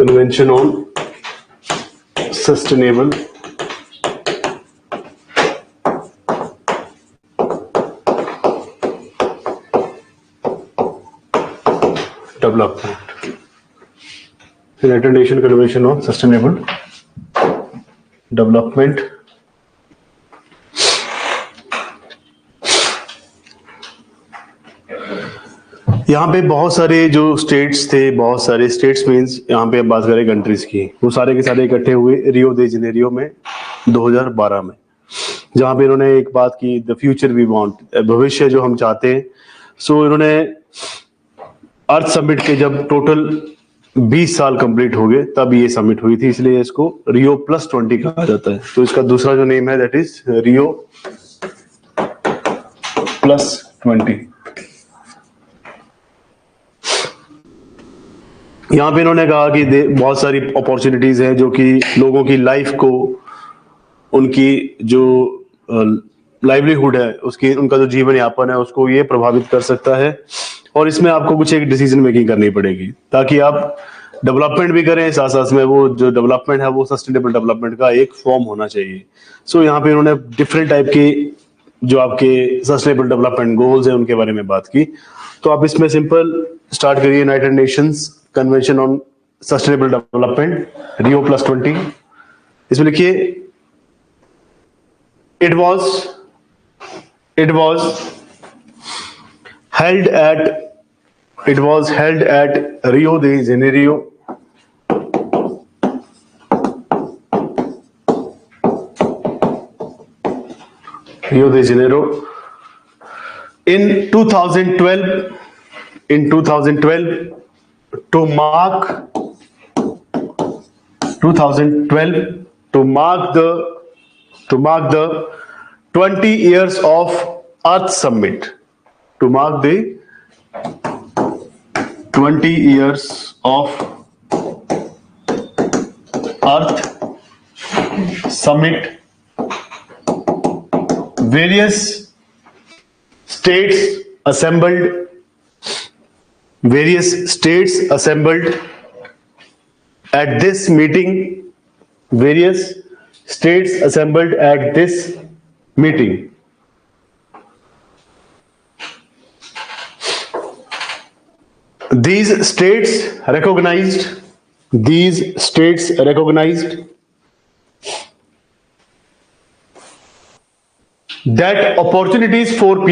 Convention on Sustainable Development. United Nations Convention on Sustainable Development. यहाँ पे बहुत सारे जो स्टेट्स थे, बहुत सारे स्टेट्स मीन्स यहाँ पे अब बात करें कंट्रीज की, वो सारे के सारे इकट्ठे हुए रियो दे जनेरियो में 2012 में, जहाँ पे इन्होंने एक बात की, द फ्यूचर वी वांट, भविष्य जो हम चाहते हैं. सो इन्होंने अर्थ समिट के जब टोटल 20 साल कंप्लीट हो गए तब ये समिट हुई थी, इसलिए इसको रियो +20 कहा जाता है. तो इसका दूसरा जो नेम है दैट इज रियो +20. यहाँ पे इन्होंने कहा कि बहुत सारी अपॉर्चुनिटीज हैं जो कि लोगों की लाइफ को, उनकी जो लाइवलीहुड है, उसकी उनका जो जीवन यापन है उसको ये प्रभावित कर सकता है. और इसमें आपको कुछ एक डिसीजन मेकिंग करनी पड़ेगी ताकि आप डेवलपमेंट भी करें, साथ साथ में वो जो डेवलपमेंट है वो सस्टेनेबल डेवलपमेंट का एक फॉर्म होना चाहिए. सो यहाँ पे इन्होंने डिफरेंट टाइप के जो आपके सस्टेनेबल डेवलपमेंट गोल्स हैं उनके बारे में बात की. तो आप इसमें सिंपल स्टार्ट करिए, United Nations convention on sustainable development Rio +20. इसमें लिखिए it was held at Rio de Janeiro in 2012 to mark the 20 years of Earth Summit. To mark the 20 years of Earth Summit, various states assembled at this meeting. These states recognized that opportunities for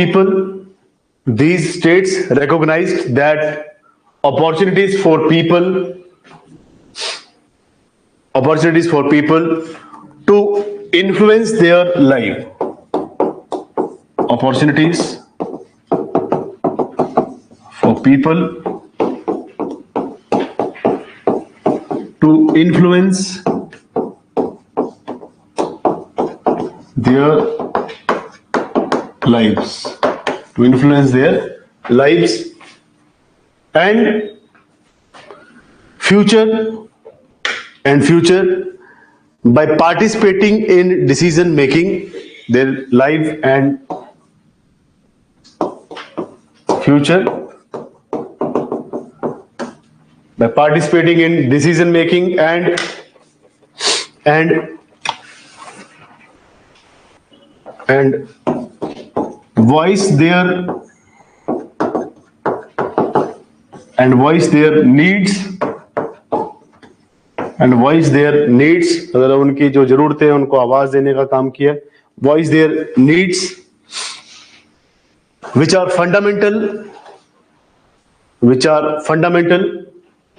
people to influence their life. Opportunities for people to influence their lives, and future by participating in decision making, their life and future by participating in decision making and voice their needs, मतलब उनकी जो जरूरतें हैं उनको आवाज देने का काम किया. voice their needs which are fundamental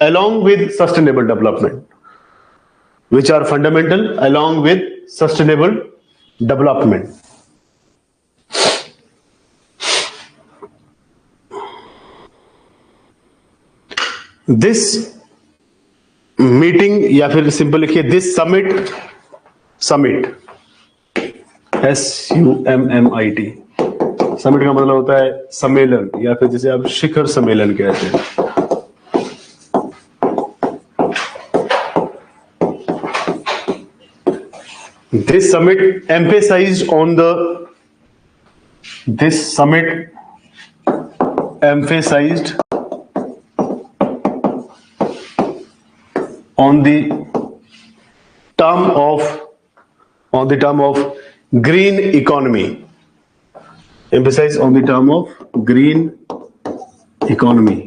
along with sustainable development. This meeting, या फिर सिंपल लिखिए दिस समिट, SUMMIT. समिट का मतलब होता है सम्मेलन, या फिर जिसे आप शिखर सम्मेलन कहते हैं. This summit emphasized on the term of green economy. Emphasize on the term of green economy.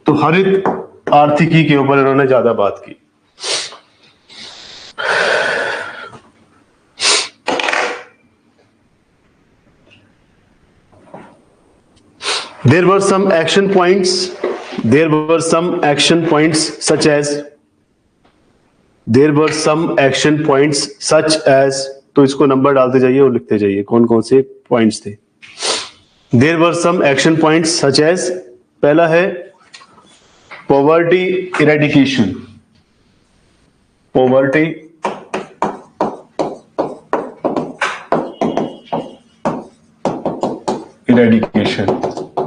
तो हरित आर्थिकी के ऊपर इन्होंने ज्यादा बात की. There were some action points such as तो इसको नंबर डालते जाइए और लिखते जाइए कौन कौन से पॉइंट्स थे. There were some action points such as, पहला है poverty eradication.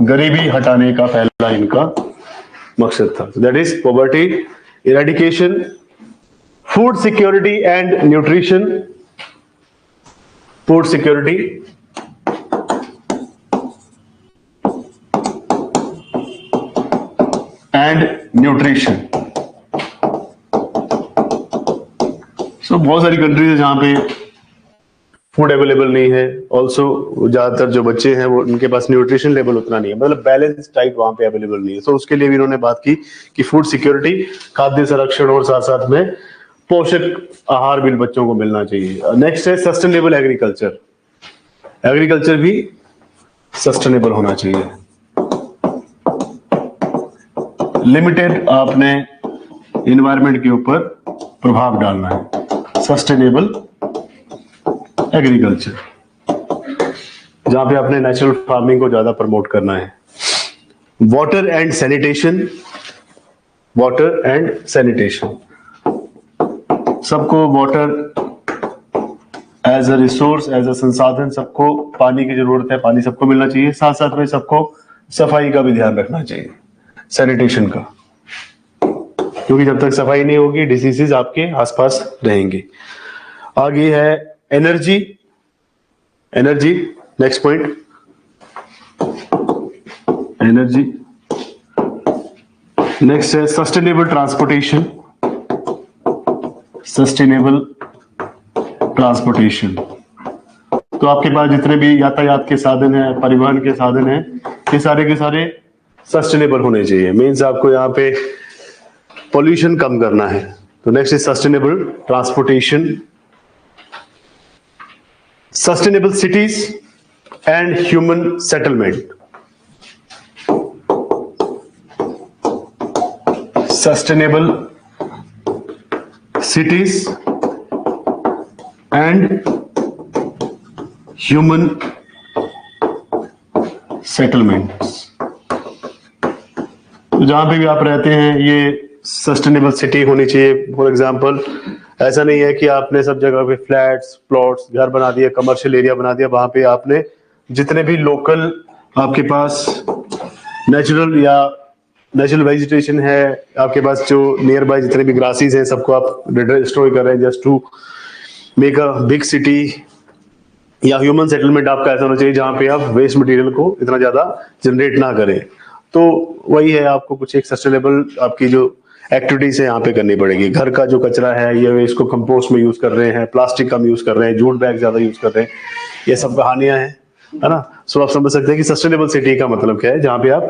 गरीबी हटाने का पहला इनका मकसद था. That is poverty eradication, food security and nutrition. Food security and nutrition. So बहुत सारी कंट्रीज है जहां पे फूड अवेलेबल नहीं है. ऑल्सो ज्यादातर जो बच्चे हैं वो उनके पास न्यूट्रिशन लेवल उतना नहीं है, मतलब बैलेंस डाइट वहां पे अवेलेबल नहीं है. तो उसके लिए भी इन्होंने बात की कि फूड सिक्योरिटी, खाद्य संरक्षण और साथ साथ में पोषक आहार भी बच्चों को मिलना चाहिए. नेक्स्ट है सस्टेनेबल एग्रीकल्चर. एग्रीकल्चर भी सस्टेनेबल होना चाहिए. लिमिटेड आपने इन्वायरमेंट के ऊपर प्रभाव डालना है. सस्टेनेबल एग्रीकल्चर जहां पे आपने नेचुरल फार्मिंग को ज्यादा प्रमोट करना है. Water and sanitation. सबको water as a resource, as a संसाधन, सबको पानी की जरूरत है, पानी सबको मिलना चाहिए. साथ साथ में सबको सफाई का भी ध्यान रखना चाहिए, सैनिटेशन का, क्योंकि जब तक सफाई नहीं होगी डिसीजेज आपके आसपास रहेंगे. आगे है energy. Next point energy. Next है सस्टेनेबल ट्रांसपोर्टेशन. तो आपके पास जितने भी यातायात के साधन है, परिवहन के साधन है, ये सारे के सारे सस्टेनेबल होने चाहिए. मीन्स आपको यहाँ पे पॉल्यूशन कम करना है. तो next is sustainable transportation. Sustainable cities and human settlement. Sustainable cities and human settlements. जहां पे भी आप रहते हैं ये सस्टेनेबल सिटी होनी चाहिए. फॉर एग्जांपल ऐसा नहीं है कि आपने सब जगह पे फ्लैट्स, प्लॉट्स, घर बना दिया, कमर्शियल एरिया बना दिया. वहां पे आपने जितने भी लोकल आपके पास नेचुरल वेजिटेशन है, आपके पास जो नियर बाय जितने भी ग्रासेस हैं, सबको आप डिस्ट्रॉय कर रहे हैं just to make a big city. या ह्यूमन सेटलमेंट आपका ऐसा होना चाहिए जहां पे आप वेस्ट मटेरियल को इतना ज्यादा जनरेट ना करें. तो वही है, आपको कुछ एक सस्टेनेबल आपकी जो एक्टिविटीज है यहाँ पे करनी पड़ेगी. घर का जो कचरा है ये इसको कंपोस्ट में यूज कर रहे हैं, प्लास्टिक कम यूज कर रहे हैं, जूट बैग ज्यादा यूज कर रहे हैं, ये सब कहानियां हैं, है ना. सो आप समझ सकते हैं कि सस्टेनेबल सिटी का मतलब क्या है, जहां पे आप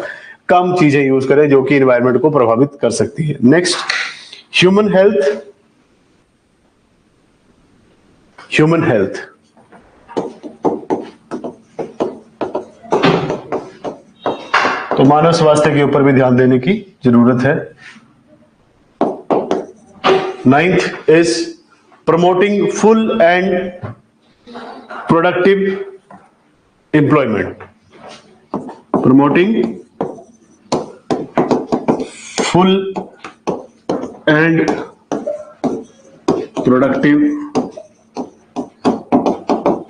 कम चीजें यूज करें जो कि एनवायरनमेंट को प्रभावित कर सकती है. Next human health. तो मानव स्वास्थ्य के ऊपर भी ध्यान देने की जरूरत है. 9th is promoting full and productive employment. Promoting full and productive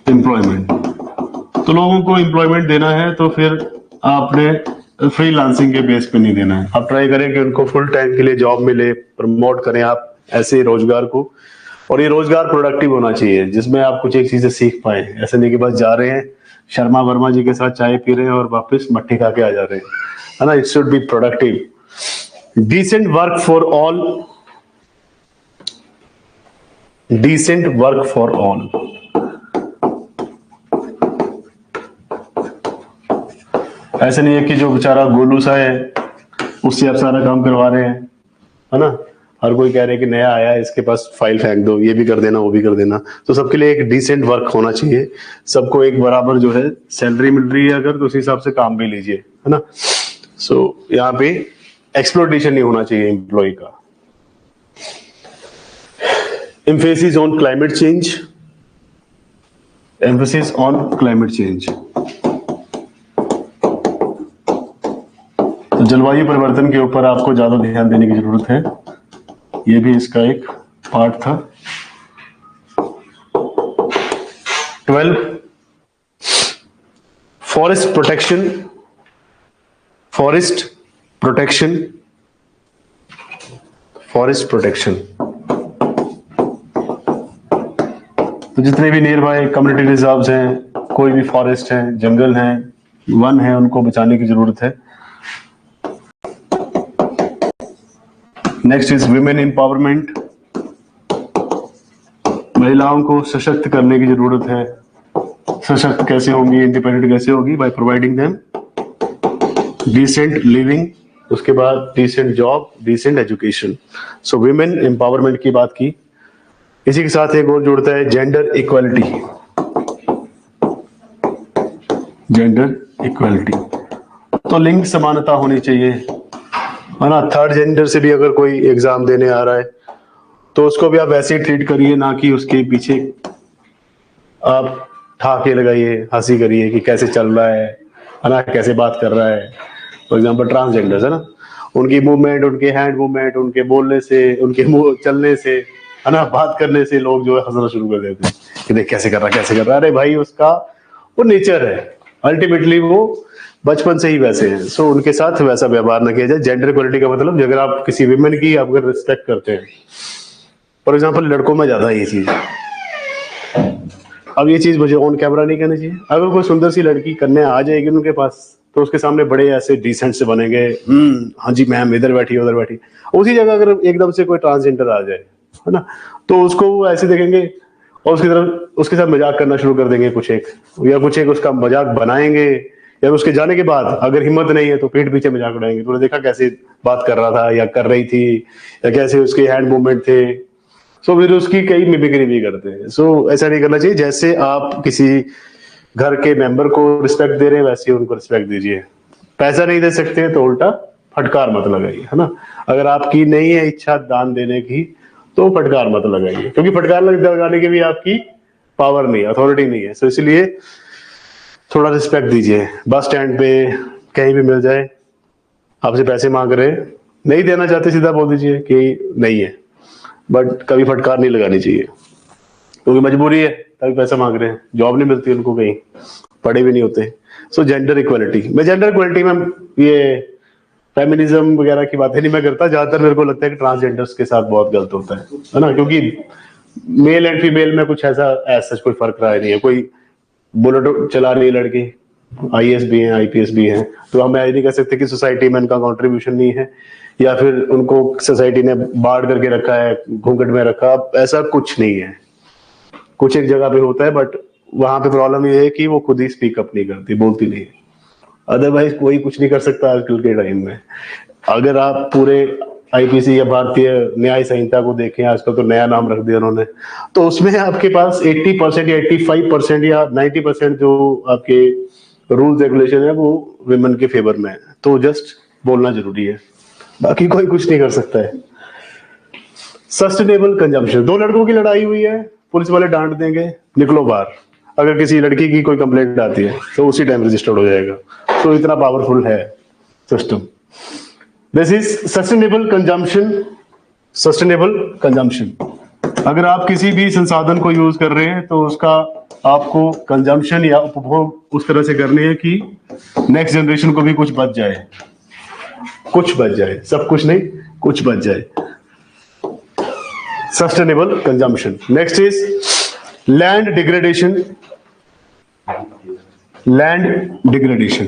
employment. तो लोगों को एम्प्लॉयमेंट देना है तो फिर आपने फ्रीलांसिंग के बेस पे नहीं देना है. आप ट्राई करें कि उनको फुल टाइम के लिए जॉब मिले, प्रमोट करें आप ऐसे रोजगार को. और ये रोजगार प्रोडक्टिव होना चाहिए जिसमें आप कुछ एक चीजें सीख पाए. ऐसे नहीं कि बस जा रहे हैं, शर्मा वर्मा जी के साथ चाय पी रहे हैं और वापस मट्टी खा के आ जा रहे हैं. है ना, it should be productive. Decent work for all, decent work for all. ऐसा नहीं है कि जो बेचारा गोलू सा है उससे आप सारा काम करवा रहे हैं, है ना. हर कोई कह रहे हैं कि नया आया है, इसके पास फाइल फेंक दो, ये भी कर देना वो भी कर देना. तो सबके लिए एक डिसेंट वर्क होना चाहिए. सबको एक बराबर जो है सैलरी मिल रही है अगर, तो उस हिसाब से काम भी लीजिए, है ना. सो यहाँ पे एक्सप्लॉइटेशन नहीं होना चाहिए एम्प्लॉय का. Emphasis on climate change, emphasis on climate change. तो जलवायु परिवर्तन के ऊपर आपको ज्यादा ध्यान देने की जरूरत है. ये भी इसका एक पार्ट था. 12 forest protection, forest protection, forest protection. तो जितने भी नियर बाय कम्युनिटी रिजर्व्स हैं, कोई भी फॉरेस्ट है, जंगल है, वन है, उनको बचाने की जरूरत है. Next is women empowerment. महिलाओं को सशक्त करने की जरूरत है. सशक्त कैसे होंगी, इंडिपेंडेंट कैसे होगी? By providing them decent living, उसके बाद decent job, decent education. So women empowerment की बात की. इसी के साथ एक और जुड़ता है जेंडर इक्वालिटी. जेंडर इक्वालिटी तो लिंग समानता होनी चाहिए, है ना. थर्ड जेंडर से भी अगर कोई एग्जाम देने आ रहा है तो उसको भी आप वैसे ही ट्रीट करिए, ना कि उसके पीछे आप ठाके लगाइए, हंसी करिए कि कैसे चल रहा है ना, कैसे बात कर रहा है. फॉर एग्जाम्पल ट्रांसजेंडर्स है ना, उनकी मूवमेंट, उनके हैंड मूवमेंट, उनके बोलने से, उनके मुंह चलने से, है ना, बात करने से लोग जो है हंसना शुरू कर देते हैं कि देख कैसे कर रहा, कैसे कर रहा. अरे भाई, उसका वो नेचर है, अल्टीमेटली वो बचपन से ही वैसे हैं. सो उनके साथ वैसा व्यवहार ना किया जाए. जेंडर इक्वलिटी का मतलब अगर आप किसी विमेन की आप अगर रिस्पेक्ट करते हैं, फॉर एग्जाम्पल लड़कों में ज्यादा है ये चीज. अब ये चीज मुझे ऑन कैमरा नहीं कहनी चाहिए. अगर कोई सुंदर सी लड़की कन्या आ जाएगी उनके पास, तो उसके सामने बड़े ऐसे डिसेंट से बनेंगे, हाँ जी मैम, इधर बैठी उधर बैठी. उसी जगह अगर एकदम से कोई ट्रांसजेंडर आ जाए, है ना, तो उसको वो ऐसे देखेंगे और उसकी तरफ उसके साथ मजाक करना शुरू कर देंगे, कुछ एक उसका मजाक बनाएंगे. या उसके जाने के बाद अगर हिम्मत नहीं है तो पीठ पीछे मजाक उड़ाएंगे. तूने देखा कैसे बात कर रहा था या कर रही थी, या कैसे उसके हैंड मूवमेंट थे. सो फिर उसकी कई मिमिक्री भी करते हैं. सो ऐसा नहीं करना चाहिए. जैसे आप किसी घर के मेंबर को रिस्पेक्ट दे रहे हैं, वैसे ही उनको रिस्पेक्ट दीजिए. पैसा नहीं दे सकते तो उल्टा फटकार मत लगाइए, है ना. अगर आपकी नहीं है इच्छा दान देने की तो फटकार मत लगाइए, क्योंकि फटकार लगाने की भी आपकी पावर नहीं है, अथॉरिटी नहीं है. सो इसलिए थोड़ा रिस्पेक्ट दीजिए. बस स्टैंड पे कहीं भी मिल जाए, आपसे पैसे मांग रहे हैं, नहीं देना चाहते सीधा बोल दीजिए कि नहीं है, बट कभी फटकार नहीं लगानी चाहिए, क्योंकि मजबूरी है तभी पैसा मांग रहे हैं. जॉब नहीं मिलती उनको, कहीं पढ़े भी नहीं होते. सो जेंडर इक्वालिटी, मैं जेंडर इक्वालिटी में ये फेमिनिज्म वगैरह की बातें नहीं मैं करता. ज्यादातर मेरे को लगता है कि ट्रांसजेंडर्स के साथ बहुत गलत होता है ना, क्योंकि मेल एंड फीमेल में कुछ ऐसा कोई फर्क रहा नहीं है. कोई बुलेट चला रही है लड़की, आईएएस भी हैं, आईपीएस भी हैं, तो हम ये नहीं कह सकते कि सोसाइटी में उनका कंट्रीब्यूशन नहीं है, या फिर उनको सोसाइटी ने बाढ़ करके रखा है, घूंघट में रखा. ऐसा कुछ नहीं है. कुछ एक जगह पे होता है, बट वहां पे प्रॉब्लम ये है कि वो खुद ही स्पीक अप नहीं करती, बोलती नहीं है. अदरवाइज कोई कुछ नहीं कर सकता आजकल के टाइम में. अगर आप पूरे आईपीसी या भारतीय न्याय संहिता को देखें, आजकल तो नया नाम रख दिया उन्होंने, तो उसमें आपके पास 80% या 85% या 90% जो आपके रूल्स रेगुलेशन है वो विमेन के फेवर में है. तो जस्ट बोलना जरूरी है, बाकी कोई कुछ नहीं कर सकता है. सस्टेनेबल कंजम्पशन, दो लड़कों की लड़ाई हुई है, पुलिस वाले डांट देंगे, निकलो बाहर. अगर किसी लड़की की कोई कंप्लेंट आती है तो उसी टाइम रजिस्टर्ड हो जाएगा. तो इतना पावरफुल है system. This is sustainable consumption. Sustainable consumption, अगर आप किसी भी संसाधन को यूज कर रहे हैं तो उसका आपको कंजम्पशन या उपभोग उस तरह से करनी है कि नेक्स्ट जनरेशन को भी कुछ बच जाए. कुछ बच जाए, सब कुछ नहीं, कुछ बच जाए. Sustainable consumption. Next is land degradation. Land degradation,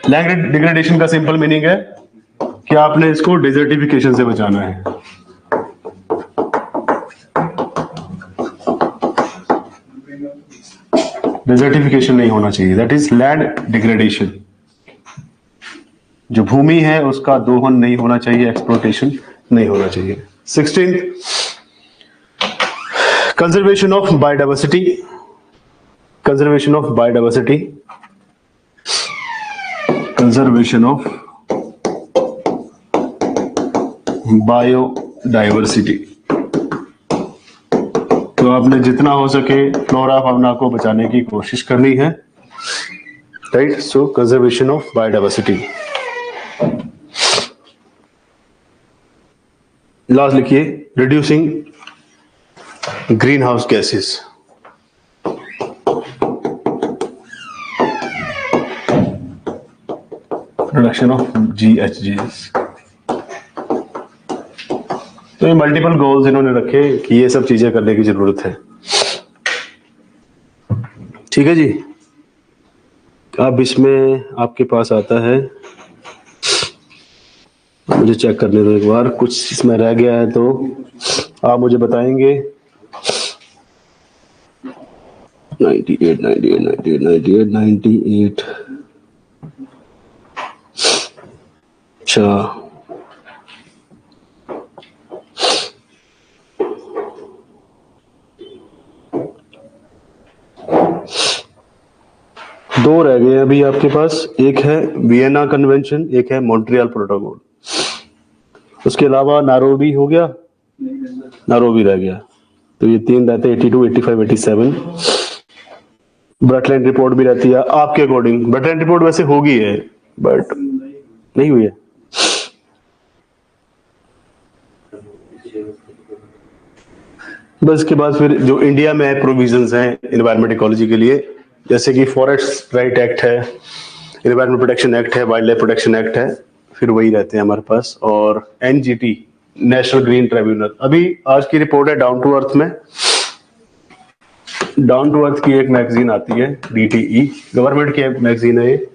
land degradation का सिंपल मीनिंग है कि आपने इसको डिजर्टिफिकेशन से बचाना है। डिजर्टिफिकेशन नहीं होना चाहिए, दैट इज लैंड डिग्रेडेशन। जो भूमि है उसका दोहन नहीं होना चाहिए, एक्सप्लोटेशन नहीं होना चाहिए। 16 conservation of biodiversity. Conservation of biodiversity, conservation of biodiversity. तो आपने जितना हो सके फ्लोरा फाउना को बचाने की कोशिश करनी है, right. So conservation of biodiversity. Last लिखिए, reducing greenhouse gases. Reduction of GHGs। तो ये मल्टीपल गोल्स इन्होंने रखे कि ये सब चीजें करने की जरूरत है। ठीक है जी। अब इसमें आपके पास आता है, मुझे चेक करने दो एक बार, कुछ इसमें रह गया है तो आप मुझे बताएंगे। 98, 98, 98, 98, 98। अच्छा, दो रह गए अभी आपके पास, एक है वियना कन्वेंशन, एक है मॉन्ट्रियल प्रोटोकॉल। उसके अलावा नारोबी हो गया, नारोबी रह गया। तो ये तीन रहते हैं, 82, 85, 87। ब्रटलैंड रिपोर्ट भी रहती है आपके अकॉर्डिंग। ब्रटलैंड रिपोर्ट वैसे होगी है बट नहीं हुई है। बस के बाद फिर जो इंडिया में प्रोविजंस हैं एनवायरमेंट इकोलॉजी के लिए, जैसे कि फॉरेस्ट राइट एक्ट है, एनवायरमेंट प्रोटेक्शन एक्ट है, वाइल्ड लाइफ प्रोटेक्शन एक्ट है, फिर वही रहते हैं हमारे पास। और NGT, नेशनल ग्रीन ट्रिब्यूनल। अभी आज की रिपोर्ट है डाउन टू अर्थ में। डाउन टू अर्थ की एक मैगजीन आती है, DTE, गवर्नमेंट की एक मैगजीन है ये।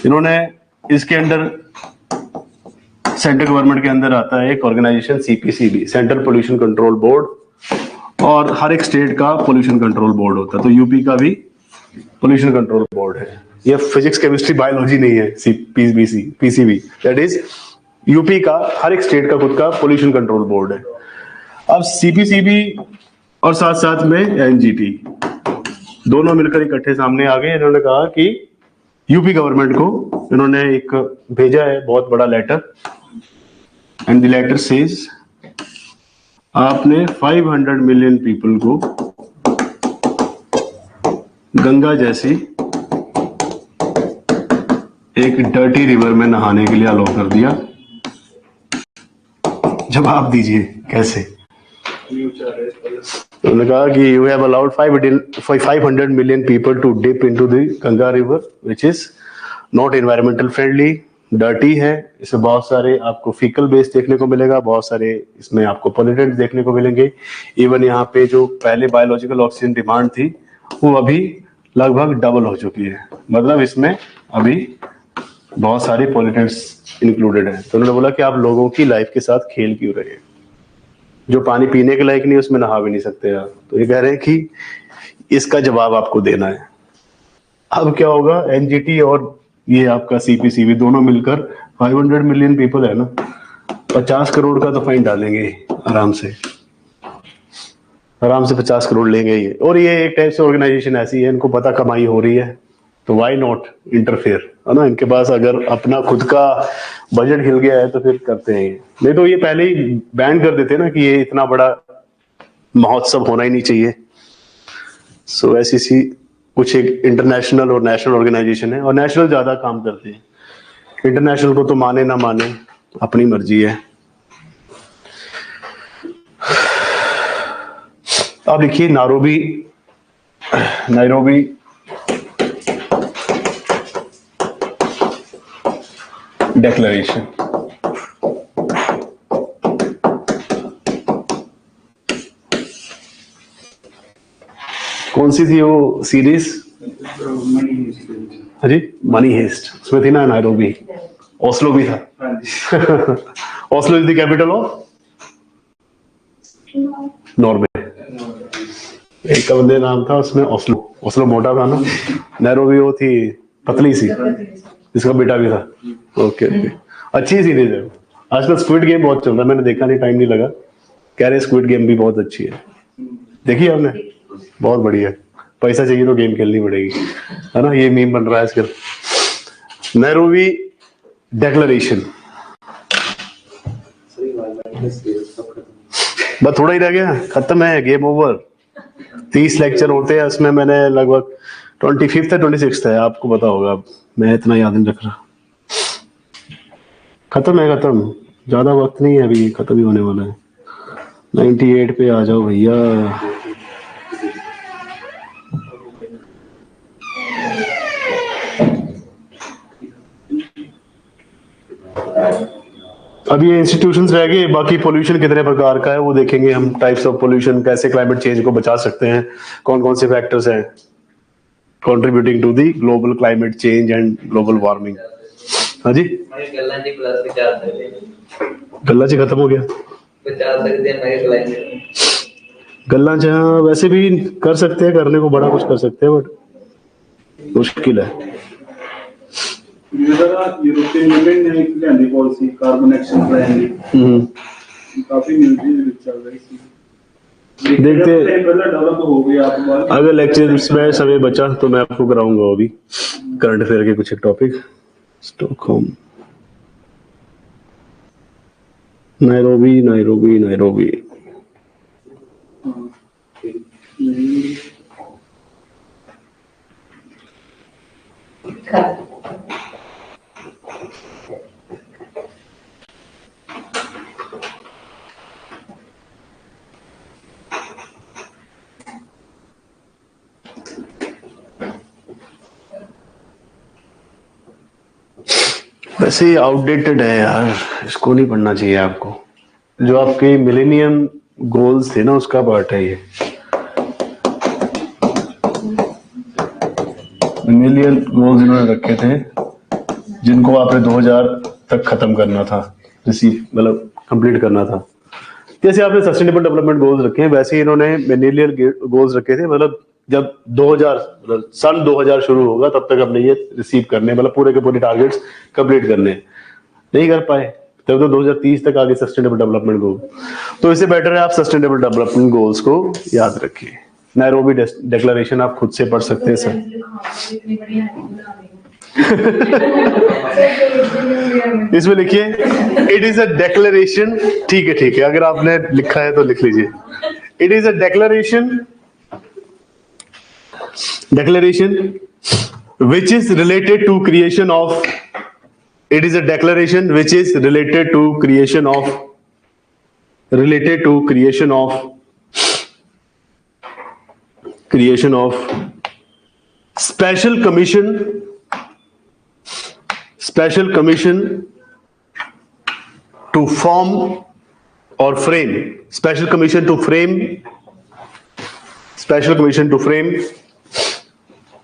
इन्होंने इसके अंदर सेंट्रल गवर्नमेंट के अंदर आता है एक organisation CPCB, central pollution control board, और हर एक स्टेट का पोल्यूशन कंट्रोल बोर्ड होता है। तो यूपी का भी पोल्यूशन कंट्रोल बोर्ड है। ये फिजिक्स केमिस्ट्री बायोलॉजी नहीं है, PCB, दैट इज यूपी का हर एक स्टेट का खुद का पोल्यूशन कंट्रोल बोर्ड है। अब CPCB और साथ साथ में NGT दोनों मिलकर इकट्ठे सामने आ गए। इन्होंने कहा कि यूपी गवर्नमेंट को इन्होंने एक भेजा है बहुत बड़ा letter, and the letter says आपने 500 मिलियन पीपल को गंगा जैसी एक डर्टी रिवर में नहाने के लिए अलाउ कर दिया। जवाब दीजिए कैसे? उन्होंने कहा कि you have allowed 500 million people to dip into the Ganga river which is not environmental friendly, dirty है। इसमें बहुत सारे आपको फीकल बेस देखने को मिलेगा, बहुत सारे इसमें आपको पोल्यूटेंट्स देखने को मिलेंगे। इवन यहाँ पे जो पहले बायोलॉजिकल ऑक्सीजन डिमांड थी वो अभी लगभग डबल हो चुकी है। मतलब इसमें अभी बहुत सारे पोल्यूटेंट्स इंक्लूडेड हैं। तो उन्होंने बोला कि आप लोगों की लाइफ के साथ खेल क्यों रहे हैं? जो पानी पीने के लायक नहीं उसमें नहा भी नहीं सकते आप। तो ये कह रहे हैं कि इसका जवाब आपको देना है। अब क्या होगा, NGT और ये आपका CPCB दोनों मिलकर 500 मिलियन पीपल है ना, 50 करोड़ का तो फाइन डालेंगे आराम से, आराम से 50 करोड़ लेंगे ये। और ये एक टाइप से ऑर्गेनाइजेशन ऐसी है, इनको पता कमाई हो रही है तो व्हाई नॉट इंटरफेयर, है ना। इनके पास अगर अपना खुद का बजट हिल गया है तो फिर करते हैं। नहीं तो ये पहले ही बैन कर देते ना कि ये इतना बड़ा महोत्सव होना ही नहीं चाहिए। सो ऐसी सी कुछ एक इंटरनेशनल और नेशनल ऑर्गेनाइजेशन है, और नेशनल ज्यादा काम करते हैं, इंटरनेशनल को तो माने ना माने अपनी मर्जी है। अब लिखिए नायरोबी डिक्लेरेशन। कौन सी थी वो सीरीज? हाँ जी, मनी हेस्ट उसमें थी ना, नायरोबी, ओस्लो भी था। Oslo is the capital of Norway. एक का बंदे नाम था उसमें ओस्लो, ओस्लो मोटा था ना, नैरोबी वो थी पतली सी, जिसका बेटा भी था। ओके ओके, अच्छी सीरीज है। आजकल स्क्विड गेम बहुत चल रहा है, मैंने देखा नहीं, टाइम नहीं लगा। कह रहे स्क्विड गेम भी बहुत अच्छी है, देखी है आपने? बहुत बढ़िया है। पैसा चाहिए तो गेम खेलनी पड़ेगी, है ना, ये मीम बन रहा है आजकल। नैरोबी डेक्लरेशन, बस थोड़ा ही रह गया, खत्म है, गेम ओवर। 30 लेक्चर होते हैं उसमें, मैंने लगभग 25 है 26 है, आपको पता होगा, मैं इतना याद नहीं रख रहा। खत्म है, खत्म, ज्यादा वक्त नहीं है अभी, खत्म ही होने वाला है। 98 पे आ जाओ भैया। अब ये इंस्टीट्यूशंस रह गए, बाकी पोल्यूशन कितने प्रकार का है वो देखेंगे हम, टाइप्स ऑफ पोल्यूशन, कैसे क्लाइमेट चेंज को बचा सकते हैं, कौन कौन से फैक्टर्स हैं contributing to the global climate change and global warming. हाँ जी, गल्ला जी खत्म हो गया, गल्ला जहाँ वैसे भी कर सकते हैं, करने को बड़ा कुछ कर सकते हैं, बट मुश्किल है। यूरोपियन यूनियन ने एक लियांदी पॉलिसी कार्बन एक्शन प्लान दी, काफी न्यूज़ चल रही थी, देखते डेवलप हो गया। अगर लेक्चर्स में समय बचा तो मैं आपको कराऊंगा अभी करंट अफेयर के कुछ एक topic. Stockholm, Nairobi, Nairobi, Nairobi, वैसे आउटडेटेड है यार, इसको नहीं पढ़ना चाहिए आपको। जो आपके मिलेनियम गोल्स थे ना, उसका पार्ट है ये। मिलियन गोल्स इन्होंने रखे थे, जिनको आपने 2000 तक खत्म करना था, रिसीव मतलब कंप्लीट करना था। जैसे आपने सस्टेनेबल डेवलपमेंट गोल्स रखे हैं, वैसे ही इन्होंने मिलेनियल गोल्स रखे थे, मतलब जब 2000 मतलब सन 2000 शुरू होगा तब तक अपने ये रिसीव करने, मतलब पूरे के पूरे टारगेट्स कंप्लीट करने। नहीं कर पाए तब तो 2030 तक आगे सस्टेनेबल डेवलपमेंट गोल। तो इससे बेटर है आप सस्टेनेबल डेवलपमेंट गोल्स को याद रखिए। नैरोबी डिक्लेरेशन आप खुद से पढ़ सकते हैं सर। इसमें लिखिए इट इज अ डेक्लेरेशन, ठीक है ठीक है, अगर आपने लिखा है तो लिख लीजिए। It is a declaration which is related to creation of, it is a declaration which is related to creation of special commission to form or frame, special commission to frame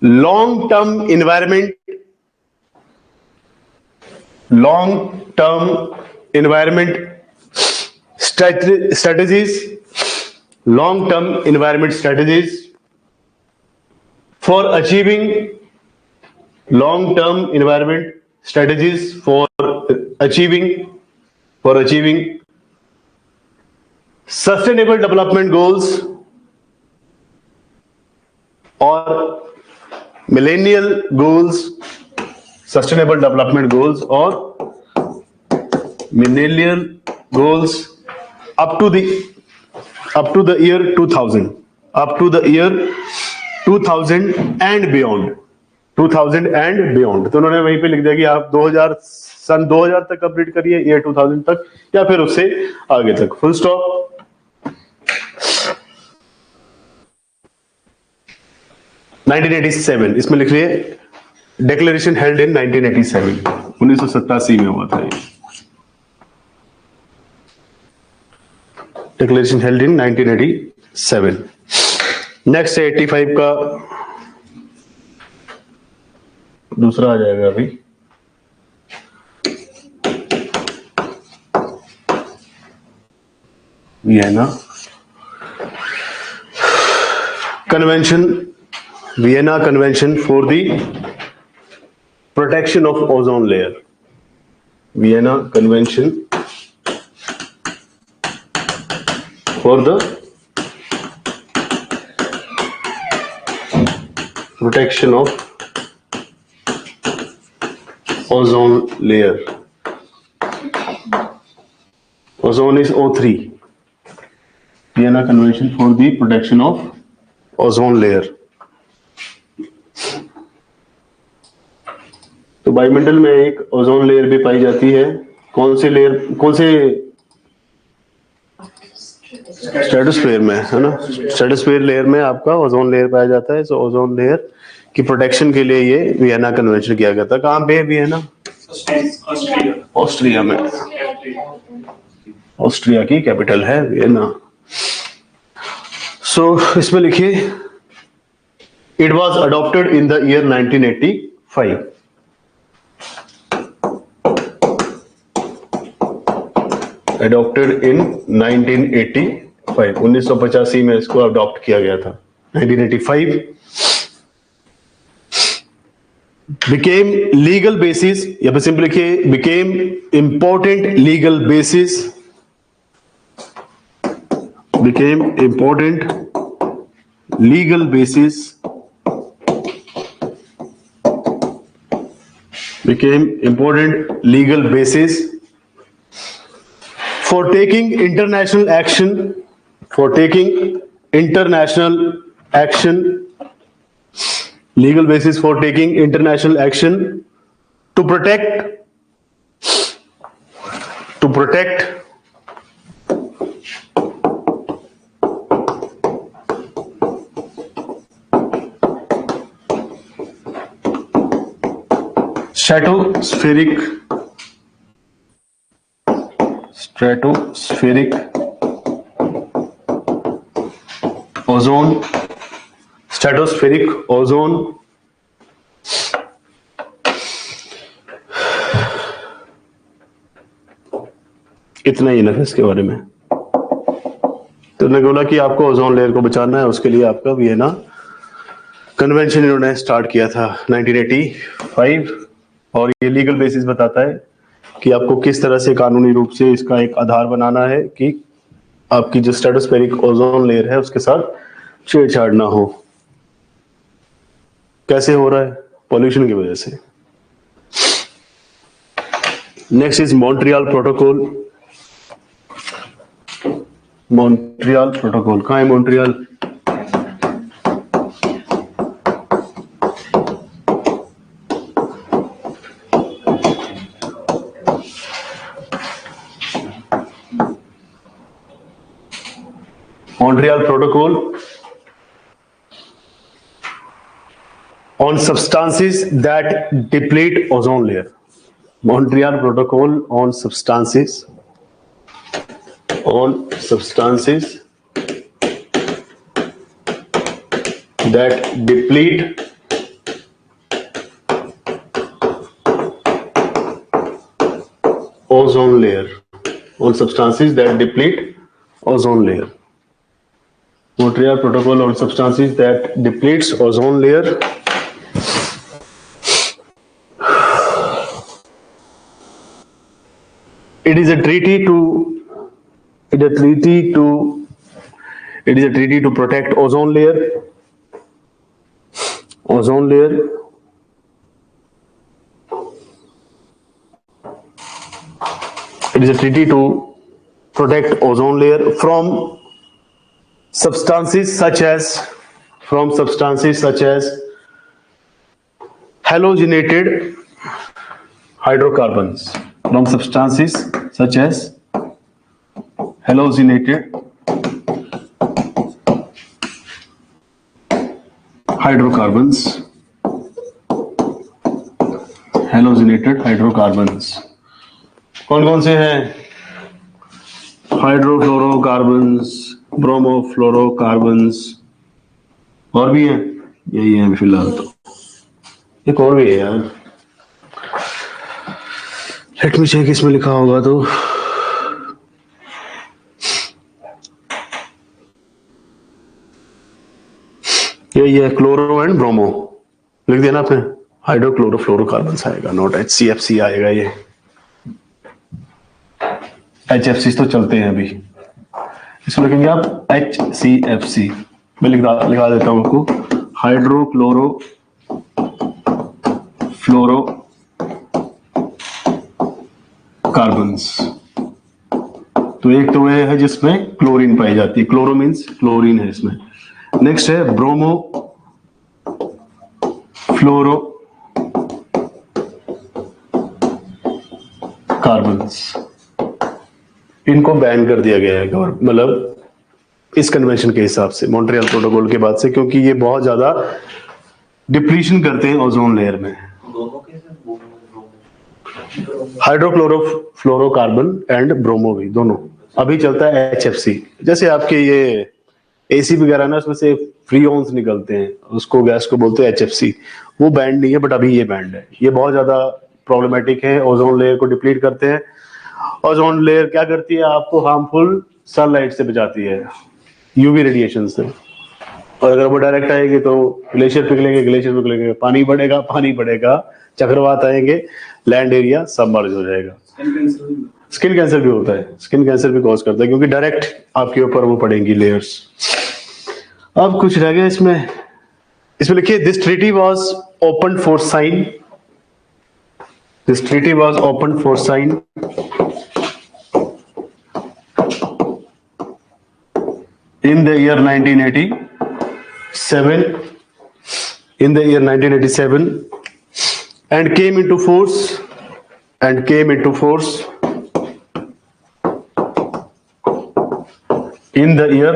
long-term environment strategies for achieving sustainable development goals और millennial goals, sustainable development goals और millennial goals up to the year 2000, and beyond, तो उन्होंने वहीं पे लिख दिया कि आप 2000 तक कंप्लीट करिए, ईयर 2000 तक, या फिर उससे आगे तक, फुल स्टॉप। (1987) इसमें लिख रही है डिक्लेरेशन हेल्ड इन 1987, 1987 में हुआ था ये डिक्लेरेशन हेल्ड इन 1987। नेक्स्ट है 85 का दूसरा आ जाएगा अभी। Vienna convention, Vienna convention for the protection of ozone layer, Vienna convention for the protection of ozone layer. Ozone is O3. Vienna Convention for the protection of ozone layer. तो वायुमंडल में एक ozone layer भी पाई जाती है। कौन से layer, कौन से? स्ट्रेटोस्फीयर में, है ना। स्ट्रेटोस्फीयर लेयर में आपका ओजोन लेयर पाया जाता है। सो ओजोन लेयर की प्रोटेक्शन के लिए ये वियना कन्वेंशन किया गया था। कहाँ पे है वियना? ऑस्ट्रिया में। ऑस्ट्रिया की कैपिटल है वियना। सो इसमें लिखिए, it was adopted in the year 1985। Adopted in 1985, 1985 में इसको अडॉप्ट किया गया था। 1985 became legal basis, या फिर सिंपल लिखिए became important legal basis, became important legal basis, became important legal basis for taking international action, for taking international action, legal basis for taking international action to protect stratospheric ozone, stratospheric ozone इतना ही ना इसके बारे में। तो उन्होंने बोला कि आपको ओजोन लेयर को बचाना है, उसके लिए आपका वियना कन्वेंशन इन्होंने स्टार्ट किया था 1985, और ये लीगल बेसिस बताता है कि आपको किस तरह से कानूनी रूप से इसका एक आधार बनाना है कि आपकी जो स्ट्रेटोस्फेरिक ओजोन लेयर है उसके साथ छेड़छाड़ ना हो। कैसे हो रहा है? पॉल्यूशन की वजह से। Next is Montreal protocol. Montreal protocol कहाँ है? Montreal Montreal Protocol on substances that deplete ozone layer. Montreal Protocol on substances that deplete ozone layer. On substances that deplete ozone layer. Montreal Protocol on substances that depletes ozone layer. It is a treaty to protect ozone layer. Ozone layer. It is a treaty to protect ozone layer from substances such as halogenated hydrocarbons. From substances such as halogenated hydrocarbons. Halogenated hydrocarbons कौन कौन से हैं? हाइड्रोफ्लोरोकार्बन्स, ब्रोमोफ्लोरोकार्बन्स, और भी हैं, यही है फिलहाल। तो एक और भी है यार, लेट मी चेक इसमें लिखा होगा तो। ये है क्लोरो एंड ब्रोमो, लिख दिया ना आपने, हाइड्रोक्लोरोफ्लोरोकार्बन्स आएगा, नॉट HCFC आएगा। ये HFC तो चलते हैं अभी, इसको लिखेंगे आप HCFC। मैं लिखा देता हूं आपको, हाइड्रोक्लोरो फ्लोरो कार्बन्स। तो एक तो ये है जिसमें क्लोरीन पाई जाती है, क्लोरो मीन्स क्लोरीन है इसमें। नेक्स्ट है ब्रोमो फ्लोरो कार्बन्स। इनको बैन कर दिया गया है मतलब इस कन्वेंशन के हिसाब से, मॉन्ट्रियल प्रोटोकॉल के बाद से, क्योंकि ये बहुत ज्यादा डिप्लीशन करते हैं ओजोन लेयर में। हाइड्रोक्लोरोफ्लोरोकार्बन एंड ब्रोमो भी दोनों। अभी चलता है HFC। जैसे आपके ये AC वगैरह ना, उसमें से फ्रीऑन्स निकलते हैं, उसको गैस को बोलते हैं HFC। वो बैंड नहीं है, बट अभी ये बैंड है। ये बहुत ज्यादा प्रॉब्लमेटिक है, ओजोन लेयर को डिप्लीट करते हैं। ओजोन लेयर क्या करती है, आपको हार्मफुल सनलाइट से बचाती है, UV रेडिएशन से। और अगर वो डायरेक्ट आएगी तो ग्लेशियर पिघलेंगे, पानी बढ़ेगा, चक्रवात आएंगे, लैंड एरिया सबमर्ज हो जाएगा। स्किन कैंसर भी होता है, स्किन कैंसर भी कॉज करता है, क्योंकि डायरेक्ट आपके ऊपर वो पड़ेंगी लेयर्स। अब कुछ रह गया इसमें लिखिए, this treaty was open for sign. This treaty was open for sign in the year 1987, and came into force in the year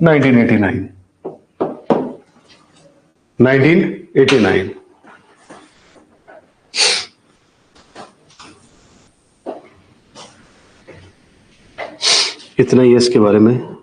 1989। इतना ही है इसके बारे में।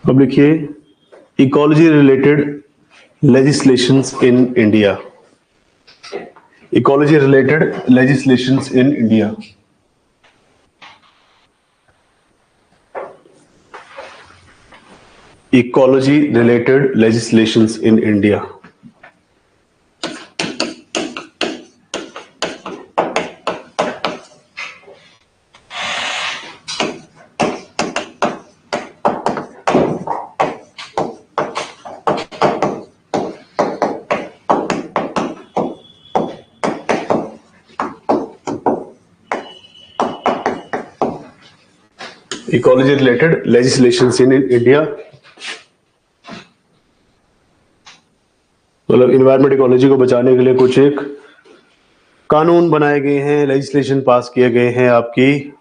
अब लिखिए, ecology related legislations in India. Ecology related legislations in India. Ecology related legislations in India. Ecology related legislations in India मतलब environment ecology को बचाने के लिए कुछ एक कानून बनाए गए हैं, लेजिस्लेशन पास किए गए हैं। आपकी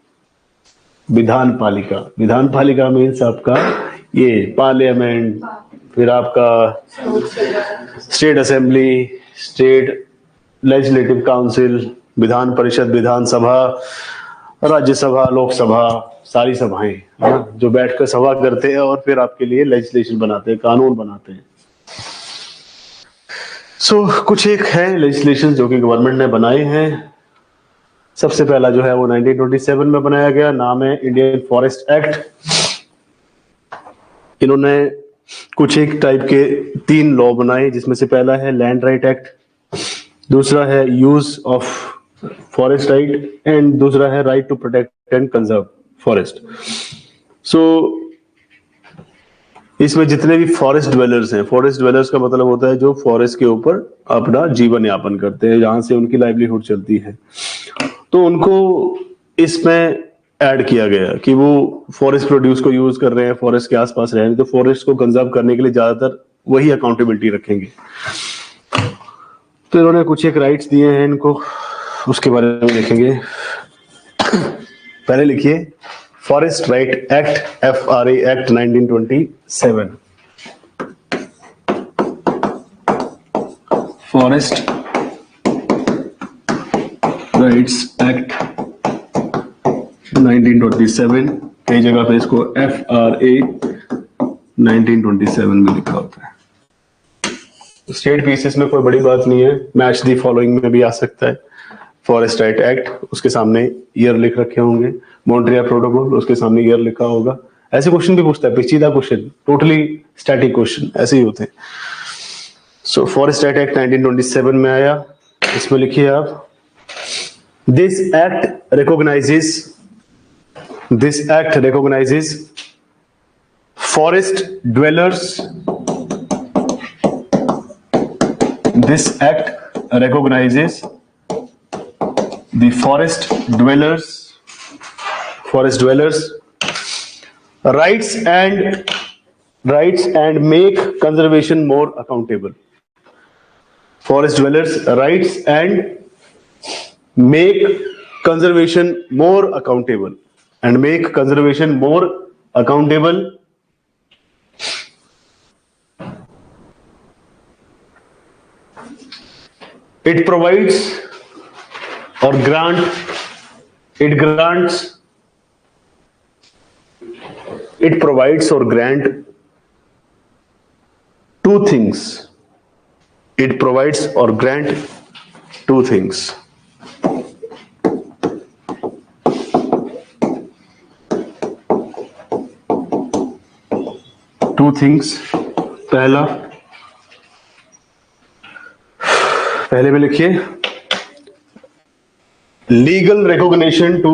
विधान पालिका मीन्स आपका ये पार्लियामेंट, फिर आपका state assembly, state legislative council, Vidhan Parishad, विधानसभा, राज्यसभा, लोकसभा, सारी सभाएं जो बैठकर सभा करते हैं और फिर आपके लिए लेजिस्लेशन बनाते हैं, कानून बनाते हैं। कुछ एक है लेजिस्लेशन जो कि गवर्नमेंट ने बनाए हैं। सबसे पहला जो है वो 1927 में बनाया गया, नाम है इंडियन फॉरेस्ट एक्ट। इन्होंने कुछ एक टाइप के 3 लॉ बनाए, जिसमें से पहला है लैंड राइट एक्ट, दूसरा है use of forest right and दूसरा है right to protect and conserve forest. इसमें जितने भी फॉरेस्ट ड्वेलर्स हैं, फॉरेस्ट ड्वेलर्स का मतलब होता है जो फॉरेस्ट के ऊपर अपना जीवन यापन करते हैं, जहां से उनकी लाइवलीहुड चलती है, तो उनको इसमें ऐड किया गया कि वो फॉरेस्ट प्रोड्यूस को यूज कर रहे हैं, फॉरेस्ट के आसपास रह रहे हैं, तो फॉरेस्ट को कंजर्व करने के लिए ज्यादातर वही अकाउंटेबिलिटी रखेंगे। तो इन्होंने कुछ एक राइट्स दिए हैं इनको, उसके बारे में लिखेंगे। पहले लिखिए forest right act, FRA act 1927। Forest rights act 1927, कई जगह पे इसको FRA 1927 में लिखा होता है। स्टेट पीसेस में कोई बड़ी बात नहीं है, मैच दी फॉलोइंग में भी आ सकता है। फॉरेस्ट राइट एक्ट, उसके सामने ईयर लिख रखे होंगे। मॉन्ट्रियल प्रोटोकॉल, उसके सामने ईयर लिखा होगा। ऐसे क्वेश्चन भी पूछता है, पेचीदा क्वेश्चन, टोटली स्टैटिक क्वेश्चन ऐसे ही होते हैं। सो फॉरेस्ट राइट एक्ट 1927 में आया, इसमें लिखिए आप, this act recognizes forest dwellers. This act recognizes the forest dwellers rights and make conservation more accountable. Forest dwellers rights and make conservation more accountable. It provides or grant two things. It provides or grant two things. Two things. पहले में लिखिए legal recognition to